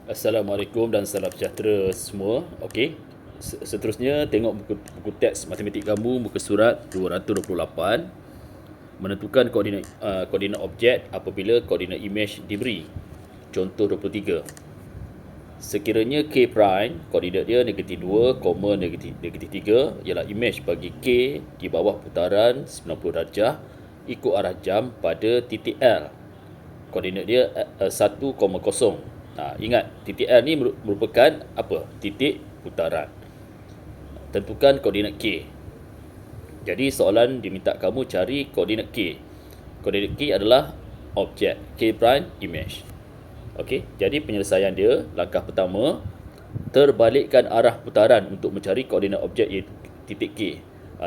Assalamualaikum dan salam sejahtera semua. Okey. Seterusnya tengok buku teks matematik kamu muka surat 228. Menentukan koordinat objek apabila koordinat imej diberi. Contoh 23. Sekiranya k prime koordinat dia negatif 2, negatif 3 ialah imej bagi k di bawah putaran 90 darjah ikut arah jam pada titik L. Koordinat dia 1,0. Ingat, titik L ni merupakan apa? Titik putaran. Tentukan koordinat K. Jadi soalan diminta kamu cari koordinat K. Koordinat K adalah objek, K prime image. Okey, jadi penyelesaian dia, langkah pertama, terbalikkan arah putaran untuk mencari koordinat objek iaitu titik K.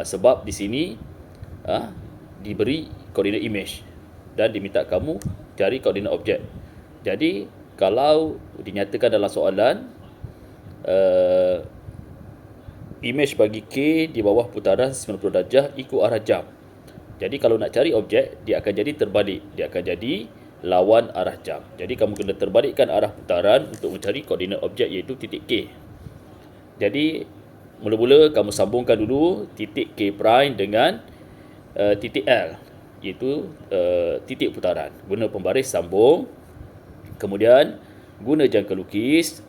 Sebab di sini diberi koordinat image dan diminta kamu cari koordinat objek. Jadi kalau dinyatakan dalam soalan imej bagi K di bawah putaran 90 darjah ikut arah jam. Jadi kalau nak cari objek, dia akan jadi terbalik. Dia akan jadi lawan arah jam. Jadi kamu kena terbalikkan arah putaran untuk mencari koordinat objek iaitu titik K. Jadi mula-mula kamu sambungkan dulu titik K prime dengan titik L, iaitu titik putaran. Guna pembaris sambung. Kemudian guna jangka lukis,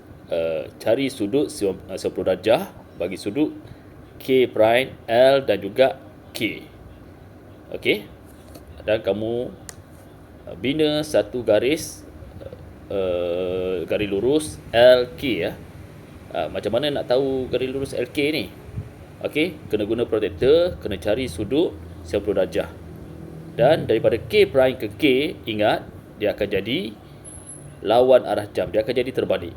cari sudut 90 darjah bagi sudut K prime, L dan juga K. Okey. Dan kamu bina satu garis garis lurus LK ya. Macam mana nak tahu garis lurus LK ni? Okey, kena guna protektor, kena cari sudut 90 darjah. Dan daripada K prime ke K, ingat dia akan jadi lawan arah jam, dia akan jadi terbalik.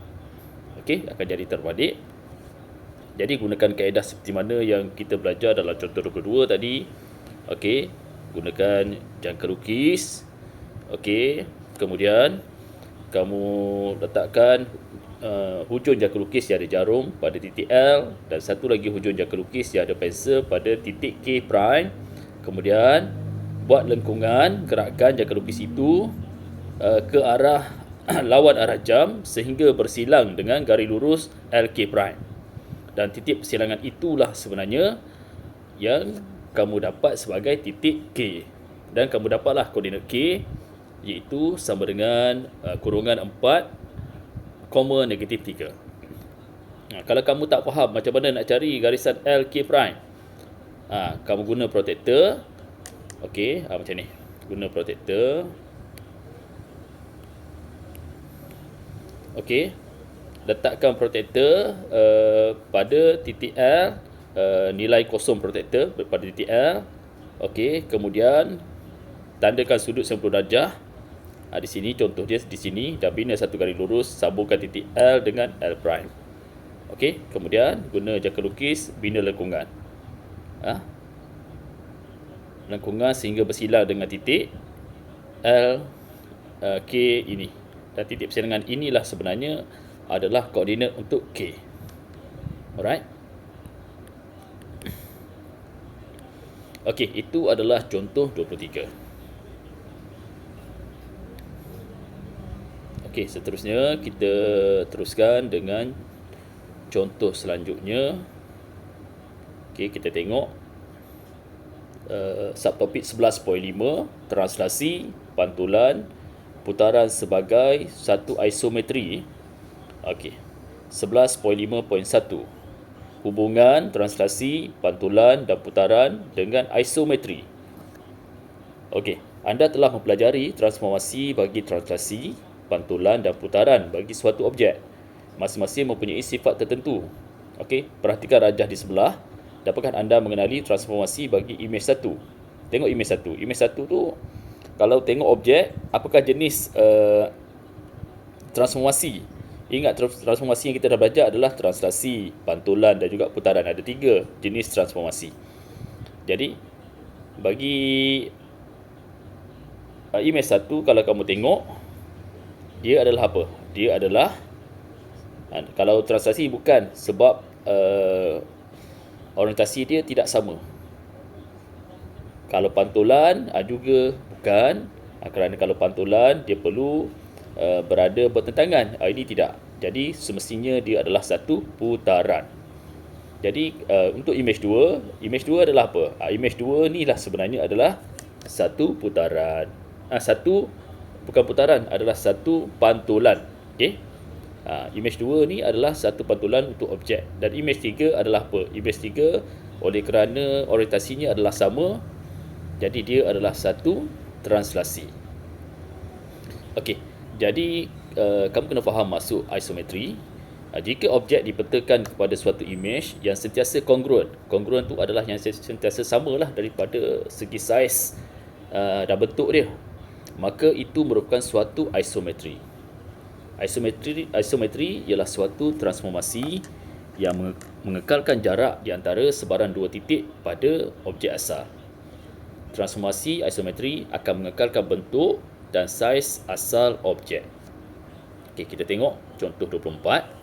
Okey, akan jadi terbalik. Jadi gunakan kaedah seperti mana yang kita belajar dalam contoh kedua tadi. Okey, gunakan jangka lukis. Okey, kemudian kamu letakkan hujung jangka lukis yang ada jarum pada titik L dan satu lagi hujung jangka lukis yang ada pensel pada titik K prime. Kemudian buat lengkungan, gerakkan jangka lukis itu ke arah lawan arah jam sehingga bersilang dengan garis lurus LK prime. Dan titik persilangan itulah sebenarnya yang kamu dapat sebagai titik K. Dan kamu dapatlah koordinat K iaitu sama dengan kurungan 4, negatif 3. Kalau kamu tak faham macam mana nak cari garisan LK prime, kamu guna protektor. Okey, macam ni. Guna protektor. Okey, letakkan protektor pada titik L, nilai kosong protektor pada titik L. Okey, kemudian tandakan sudut 90 darjah. Di sini contoh dia di sini, dan bina satu garis lurus, sambungkan titik L dengan L prime. Okey, kemudian guna jangka lukis, bina lengkungan. Lengkungan sehingga bersilang dengan titik L K ini. Dan titik persilangan inilah sebenarnya adalah koordinat untuk K. Alright. Okey, itu adalah contoh 23. Okey, seterusnya kita teruskan dengan contoh selanjutnya. Okey, kita tengok subtopik 11.5, translasi, pantulan, putaran sebagai satu isometri. Okey. 11.5.1. Hubungan translasi, pantulan dan putaran dengan isometri. Okey, anda telah mempelajari transformasi bagi translasi, pantulan dan putaran bagi suatu objek. Masing-masing mempunyai sifat tertentu. Okey, perhatikan rajah di sebelah. Dapatkah anda mengenali transformasi bagi imej 1? Tengok imej 1. Imej 1 tu kalau tengok objek, apakah jenis transformasi? Ingat, transformasi yang kita dah belajar adalah translasi, pantulan dan juga putaran. Ada 3 jenis transformasi. Jadi, bagi imej 1, kalau kamu tengok, dia adalah apa? Dia adalah, kalau translasi bukan, sebab orientasi dia tidak sama. Kalau pantulan juga bukan, kerana kalau pantulan dia perlu berada bertentangan. Ini tidak. Jadi semestinya dia adalah satu putaran. Jadi untuk image 2 adalah apa? Image 2 ni lah sebenarnya adalah satu putaran. Satu bukan putaran, adalah satu pantulan. Okey. Image 2 ni adalah satu pantulan untuk objek, dan image 3 adalah apa? Image 3 oleh kerana orientasinya adalah sama, jadi dia adalah satu translasi. Okey. Jadi kamu kena faham maksud isometri. Jika objek dipetakan kepada suatu image yang sentiasa kongruen. Kongruen tu adalah yang sentiasa samalah daripada segi saiz dan bentuk dia. Maka itu merupakan suatu isometri. Isometri ialah suatu transformasi yang mengekalkan jarak di antara sebarang dua titik pada objek asal. Transformasi isometri akan mengekalkan bentuk dan saiz asal objek. Okey, kita tengok contoh 24.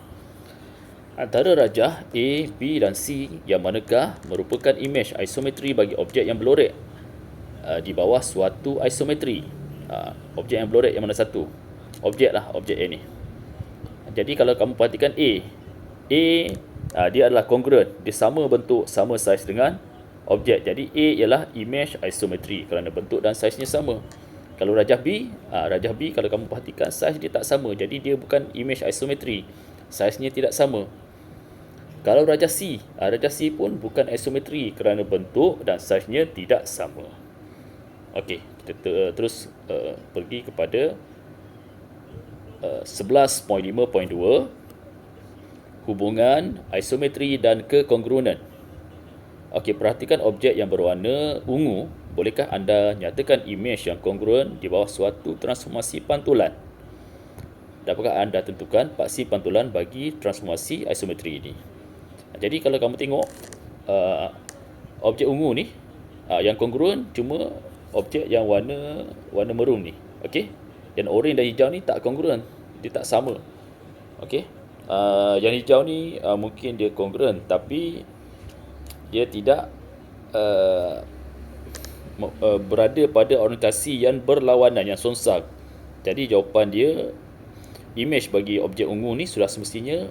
Antara rajah A, B dan C yang manakah merupakan image isometri bagi objek yang berlorek di bawah suatu isometri. Objek yang berlorek yang mana satu? Objek A ni. Jadi kalau kamu perhatikan A dia adalah kongruen, dia sama bentuk, sama saiz dengan objek. Jadi A ialah image isometri kerana bentuk dan saiznya sama. Kalau rajah B kalau kamu perhatikan saiz dia tak sama, jadi dia bukan image isometri, saiznya tidak sama. Kalau rajah C pun bukan isometri kerana bentuk dan saiznya tidak sama. Okey, kita terus pergi kepada 11.5.2, hubungan isometri dan kekongruenan. Okey, perhatikan objek yang berwarna ungu. Bolehkah anda nyatakan image yang kongruen di bawah suatu transformasi pantulan? Dapatkah anda tentukan paksi pantulan bagi transformasi isometri ini? Jadi kalau kamu tengok objek ungu ni yang kongruen cuma objek yang warna merun ni. Okey? Yang oren dan hijau ni tak kongruen, dia tak sama. Okey? Yang hijau ni mungkin dia kongruen, tapi dia tidak berada pada orientasi yang berlawanan, yang sonsang. Jadi jawapan dia, image bagi objek ungu ni sudah semestinya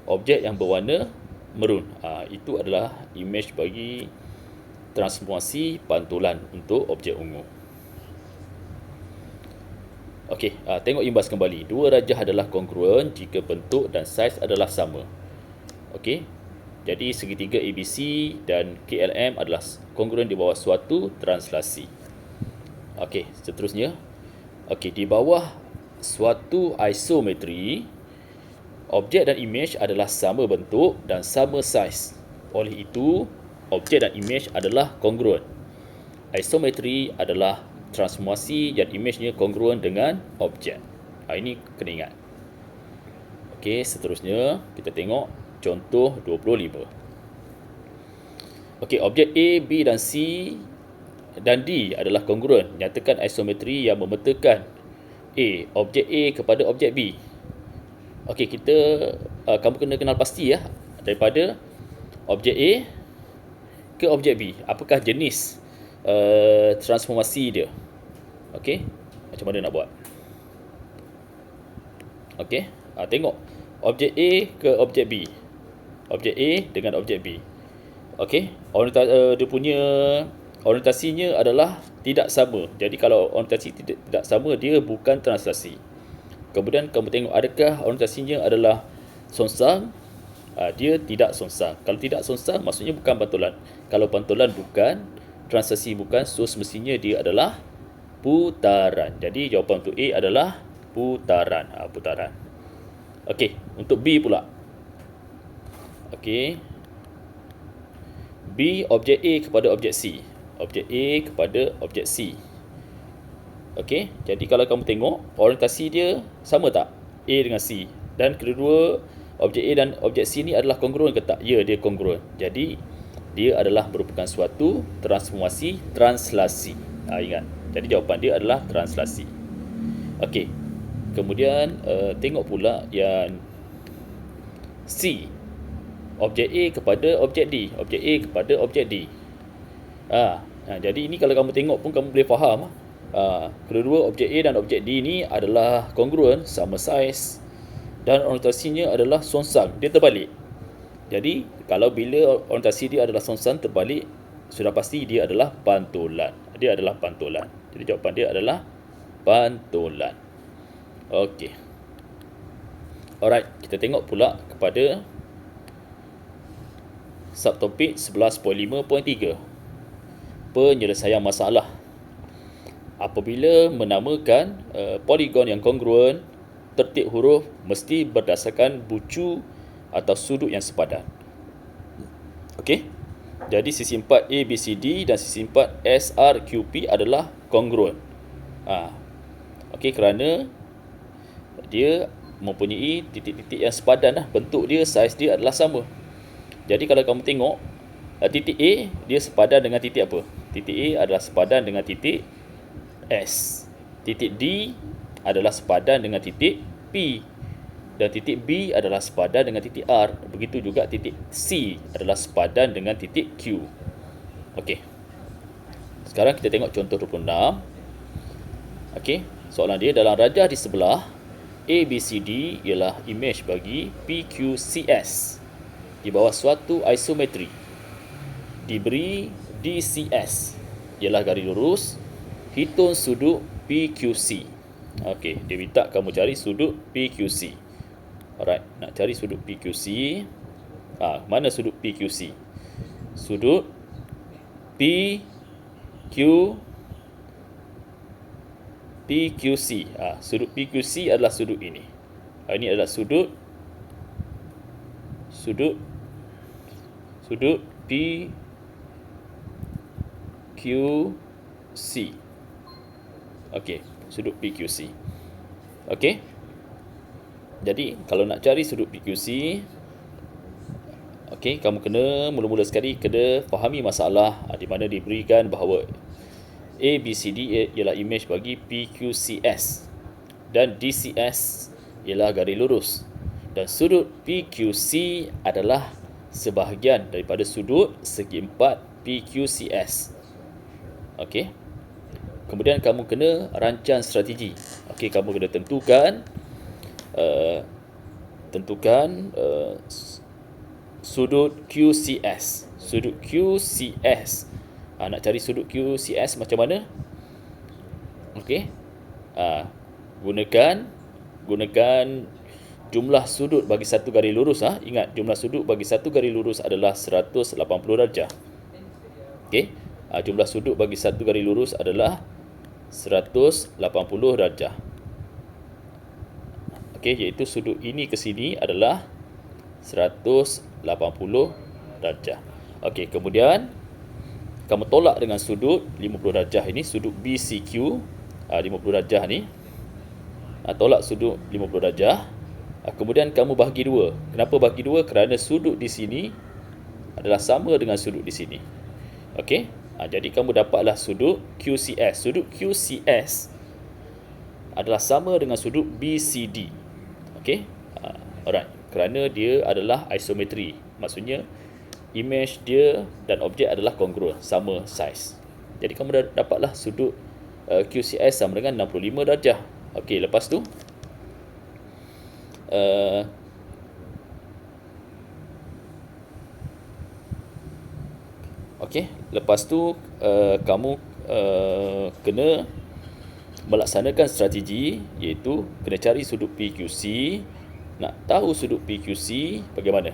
objek yang berwarna merun. Itu adalah image bagi transformasi pantulan untuk objek ungu. Okey, tengok imbas kembali. Dua rajah adalah kongruen jika bentuk dan saiz adalah sama. Okey. Jadi segitiga ABC dan KLM adalah kongruen di bawah suatu translasi. Okey, seterusnya. Okey, di bawah suatu isometri, objek dan image adalah sama bentuk dan sama saiz. Oleh itu, objek dan image adalah kongruen. Isometri adalah transformasi yang image-nya kongruen dengan objek. Ini kena ingat. Okey, seterusnya kita tengok contoh 25. Okey, objek A, B dan C dan D adalah kongruen. Nyatakan isometri yang memetakan objek A kepada objek B. Okey, kamu kena kenal pasti daripada objek A ke objek B. Apakah jenis transformasi dia? Okey, macam mana nak buat? Okey, tengok objek A ke objek B. Objek A dengan objek B. Okey, dia punya orientasinya adalah tidak sama. Jadi kalau orientasi tidak sama, dia bukan translasi. Kemudian kamu tengok adakah orientasinya adalah sonsang? Dia tidak sonsang. Kalau tidak sonsang, maksudnya bukan pantulan. Kalau pantulan bukan, translasi bukan, so semestinya dia adalah putaran. Jadi jawapan untuk A adalah putaran. Putaran. Okey, untuk B pula. Okey. B, objek A kepada objek C. Objek A kepada objek C. Okey, jadi kalau kamu tengok orientasi dia sama tak? A dengan C. Dan kedua objek A dan objek C ni adalah kongruen ke tak? Ya, dia kongruen. Jadi dia adalah merupakan suatu transformasi translasi. Ingat. Jadi jawapan dia adalah translasi. Okey. Kemudian tengok pula yang C. Objek A kepada objek D. Objek A kepada objek D. Jadi ini kalau kamu tengok pun kamu boleh faham. Kedua-dua objek A dan objek D ni adalah kongruen, sama saiz. dan orientasinya adalah songsang, dia terbalik. Jadi kalau bila orientasi dia adalah songsang terbalik, sudah pasti dia adalah pantulan. Dia adalah pantulan. Jadi jawapan dia adalah pantulan. Okey. Alright, kita tengok pula kepada subtopik 11.5.3. Penyelesaian masalah. Apabila menamakan poligon yang kongruen, tertib huruf mesti berdasarkan bucu atau sudut yang sepadan. Okey. Jadi sisi 4 ABCD dan sisi 4 SRQP adalah kongruen. Okey, kerana dia mempunyai titik-titik yang sepadan lah. Bentuk dia, saiz dia adalah sama. Jadi kalau kamu tengok titik A dia sepadan dengan titik apa? Titik A adalah sepadan dengan titik S. Titik D adalah sepadan dengan titik P. Dan titik B adalah sepadan dengan titik R. Begitu juga titik C adalah sepadan dengan titik Q. Okey. Sekarang kita tengok contoh 26. Okey, soalan dia dalam rajah di sebelah ABCD ialah imej bagi PQCS di bawah suatu isometri. Diberi DCS ialah garis lurus. Hitung sudut PQC. Okey, dia minta kamu cari sudut PQC. Alright, nak cari sudut PQC. Mana sudut PQC? Sudut PQC. Sudut PQC adalah sudut ini. Ini adalah sudut PQC. Okey, sudut PQC. Okey. Jadi, kalau nak cari sudut PQC, okey, kamu kena mula-mula sekali kena fahami masalah di mana diberikan bahawa ABCD ialah imej bagi PQCS dan DCS ialah garis lurus dan sudut PQC adalah sebahagian daripada sudut segi 4 PQCS. Okey. Kemudian kamu kena rancang strategi. Okey, kamu kena tentukan sudut QCS. Sudut QCS. Nak cari sudut QCS macam mana? Okey. Gunakan jumlah sudut bagi satu garis lurus. Ingat, jumlah sudut bagi satu garis lurus adalah 180 darjah. Okey. Jumlah sudut bagi satu garis lurus adalah 180 darjah. Okey, iaitu sudut ini ke sini adalah 180 darjah. Okey, kemudian kamu tolak dengan sudut 50 darjah ini, sudut BCQ 50 darjah ni. Tolak sudut 50 darjah. Kemudian kamu bahagi dua. Kenapa bahagi dua? Kerana sudut di sini adalah sama dengan sudut di sini. Okey. Jadi kamu dapatlah sudut QCS. Sudut QCS adalah sama dengan sudut BCD. Okey. Alright. Kerana dia adalah isometri. Maksudnya imej dia dan objek adalah kongruen, sama saiz. Jadi kamu dapatlah sudut QCS sama dengan 65 darjah. Okey, lepas tu okey, lepas tu kamu kena melaksanakan strategi, iaitu kena cari sudut PQC. Nak tahu sudut PQC bagaimana?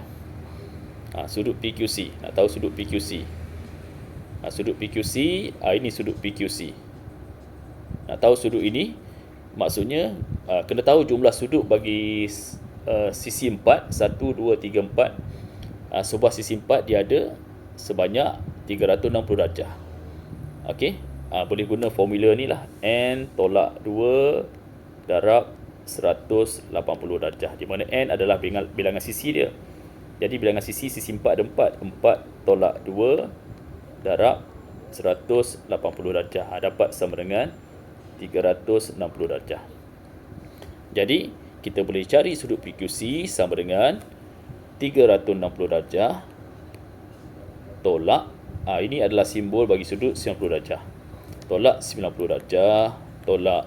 Sudut PQC, nak tahu sudut PQC. Sudut PQC, ini sudut PQC. Nak tahu sudut ini, maksudnya kena tahu jumlah sudut bagi sisi 4, 1, 2, 3, 4. Sebuah sisi 4 dia ada sebanyak 360 darjah. Okey, boleh guna formula ni lah, n tolak 2 darab 180 darjah, di mana n adalah bilangan sisi dia. Jadi bilangan sisi 4 ada 4. 4 tolak 2 darab 180 darjah. Dapat sama dengan 360 darjah. Jadi kita boleh cari sudut PQC sama dengan 360 darjah tolak, ini adalah simbol bagi sudut 90 darjah. Tolak 90 darjah, tolak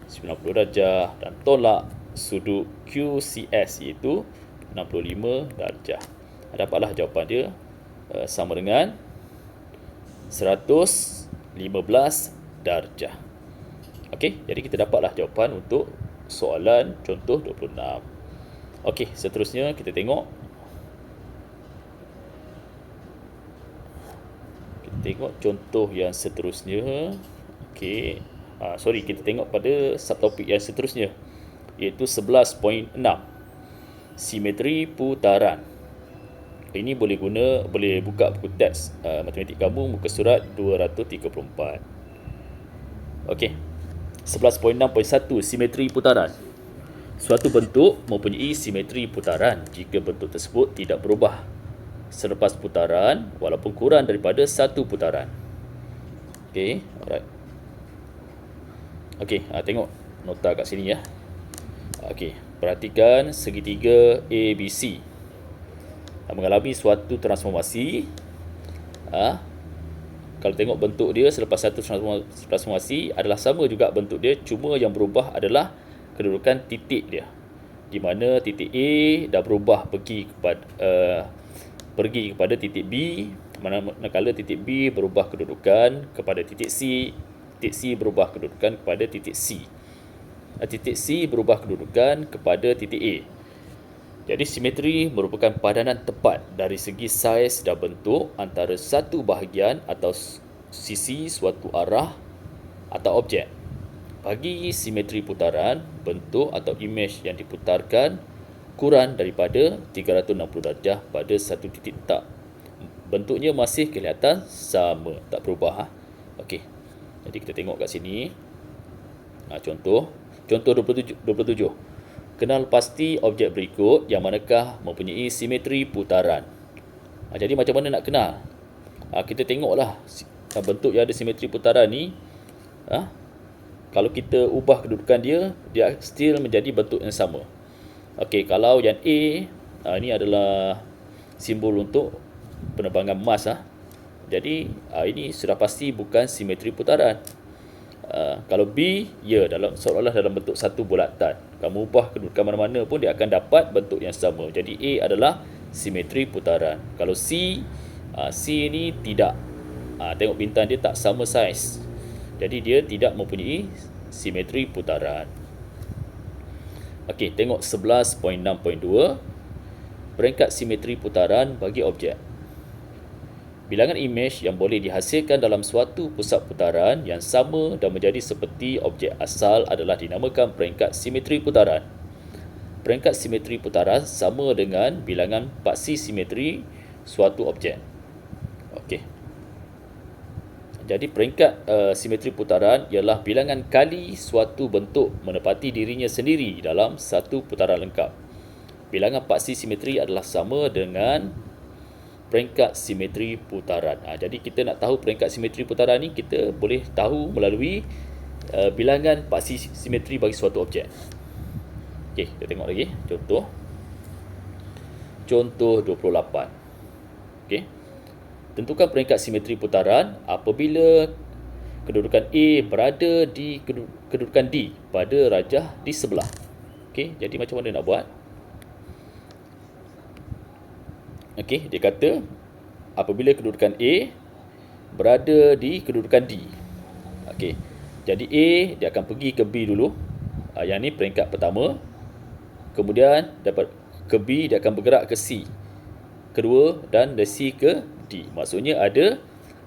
90 darjah dan tolak sudut QCS, iaitu 65 darjah. Dapatlah jawapan dia sama dengan 115 darjah. Okey, jadi kita dapatlah jawapan untuk soalan contoh 26. Okey, seterusnya kita tengok. Kita tengok contoh yang seterusnya. Okey, kita tengok pada subtopik yang seterusnya, iaitu 11.6, simetri putaran. Ini boleh buka buku teks matematik kamu muka surat 234. Okey. 11.6.1, simetri putaran. Suatu bentuk mempunyai simetri putaran jika bentuk tersebut tidak berubah selepas putaran walaupun kurang daripada satu putaran. Okey, alright. Okey, tengok nota kat sini ya. Okey, perhatikan segitiga ABC mengalami suatu transformasi. Kalau tengok bentuk dia selepas satu transformasi adalah sama juga bentuk dia, cuma yang berubah adalah kedudukan titik dia, di mana titik A dah berubah pergi kepada titik B, manakala titik B berubah kedudukan kepada titik C, titik C berubah kedudukan kepada titik C, titik C berubah kedudukan kepada titik A. Jadi simetri merupakan padanan tepat dari segi saiz dan bentuk antara satu bahagian atau sisi suatu arah atau objek. Bagi simetri putaran, bentuk atau imej yang diputarkan kurang daripada 360 darjah pada satu titik letak, bentuknya masih kelihatan sama, tak berubah. Okey, jadi kita tengok kat sini. Contoh 27. Kenal pasti objek berikut yang manakah mempunyai simetri putaran. Jadi macam mana nak kenal? Kita tengoklah bentuk yang ada simetri putaran ni. Kalau kita ubah kedudukan dia, dia still menjadi bentuk yang sama. Okey, kalau yang A, ini adalah simbol untuk penerbangan Mars. Jadi ini sudah pasti bukan simetri putaran. Kalau B, ya, seolah-olah dalam bentuk satu bulatan. Kamu ubah kedudukan mana-mana pun dia akan dapat bentuk yang sama. Jadi A adalah simetri putaran. Kalau C, C ni tidak. Tengok bintang dia tak sama saiz. Jadi dia tidak mempunyai simetri putaran. Okey, tengok 11.6.2, peringkat simetri putaran bagi objek. Bilangan imej yang boleh dihasilkan dalam suatu pusat putaran yang sama dan menjadi seperti objek asal adalah dinamakan peringkat simetri putaran. Peringkat simetri putaran sama dengan bilangan paksi simetri suatu objek. Okey. Jadi peringkat simetri putaran ialah bilangan kali suatu bentuk menepati dirinya sendiri dalam satu putaran lengkap. Bilangan paksi simetri adalah sama dengan peringkat simetri putaran. Jadi kita nak tahu peringkat simetri putaran ni, kita boleh tahu melalui bilangan paksi simetri bagi suatu objek. Okey, kita tengok lagi contoh 28. Okey, tentukan peringkat simetri putaran apabila kedudukan A berada di kedudukan D pada rajah di sebelah. Okey, jadi macam mana nak buat? Okey, dia kata apabila kedudukan A berada di kedudukan D. Okey, jadi A dia akan pergi ke B dulu. Yang ni peringkat pertama. Kemudian dapat ke B, dia akan bergerak ke C kedua, dan dari C ke D. Maksudnya ada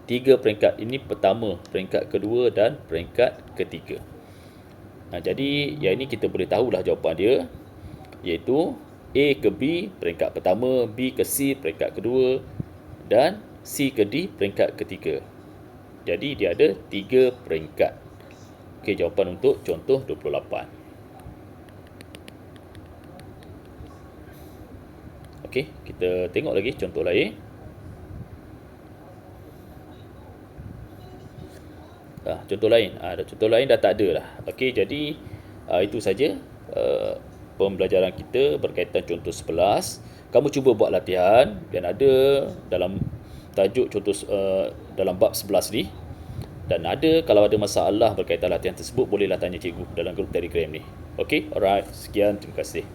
3 peringkat. Ini pertama, peringkat kedua dan peringkat ketiga. Jadi yang ini kita boleh tahulah jawapan dia, iaitu A ke B peringkat pertama, B ke C peringkat kedua, dan C ke D peringkat ketiga. Jadi dia ada 3 peringkat. Okey, jawapan untuk contoh 28. Okey, kita tengok lagi contoh lain. Contoh lain. Contoh lain dah tak ada lah. Okey, jadi itu saja pembelajaran kita berkaitan contoh 11. Kamu cuba buat latihan dan ada dalam tajuk contoh dalam bab 11 ni. Dan kalau ada masalah berkaitan latihan tersebut, bolehlah tanya cikgu dalam grup Telegram ni. Okey, alright. Sekian, terima kasih.